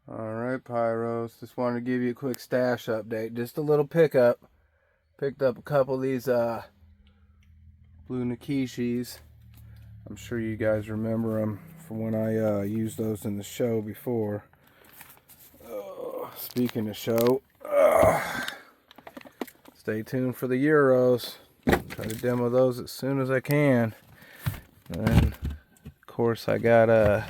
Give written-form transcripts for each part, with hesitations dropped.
Alright, Pyros. Just wanted to give you a quick stash update. Just a little pickup. Picked up a couple of these blue Nikishis. I'm sure you guys remember them from when I used those in the show before. Speaking of show, stay tuned for the Euros. Try to demo those as soon as I can. And of course I got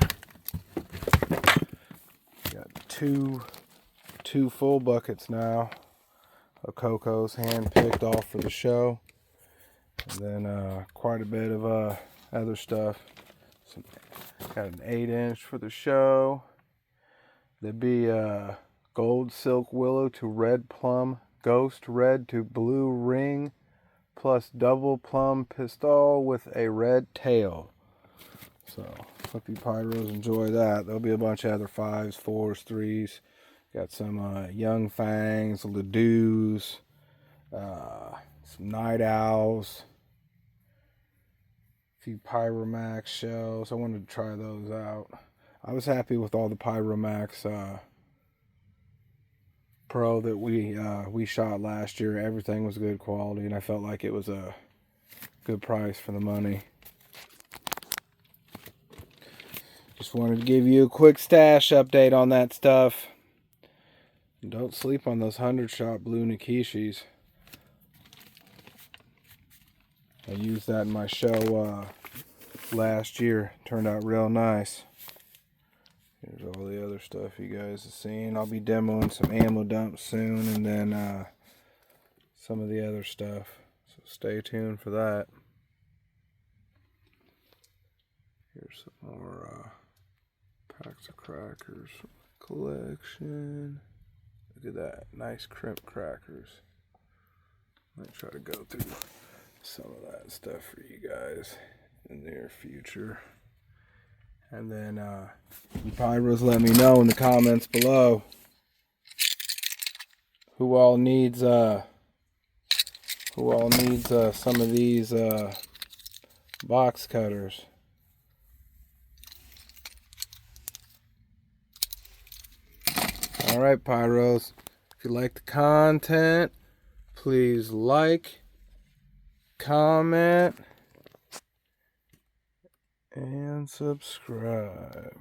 two full buckets now of Cocos, hand picked off for the show, and then quite a bit of other stuff. Got an 8-inch for the show. There'd be gold silk willow to red plum, ghost red to blue ring, plus double plum pistol with a red tail. So hope you Pyros enjoy that. There'll be a bunch of other 5s, 4s, 3s. Got some young fangs, Ladoos, some night owls, a few Pyromax shells. I wanted to try those out. I was happy with all the Pyromax Pro that we shot last year. Everything was good quality, and I felt like it was a good price for the money. Just wanted to give you a quick stash update on that stuff. And don't sleep on those 100-shot blue Nikishis. I used that in my show last year. Turned out real nice. Here's all the other stuff you guys have seen. I'll be demoing some ammo dumps soon, and then some of the other stuff. So stay tuned for that. Here's some more packs of crackers from the collection. Look at that, nice crimp crackers. Might try to go through some of that stuff for you guys in the near future. And then you Pyros, let me know in the comments below who all needs some of these box cutters. Alright, Pyros, if you like the content, please like, comment, and subscribe.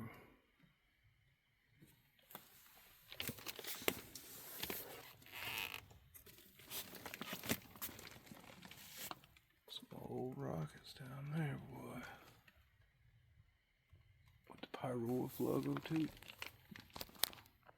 Some old rockets down there, boy. With the Pyro Wolf logo too.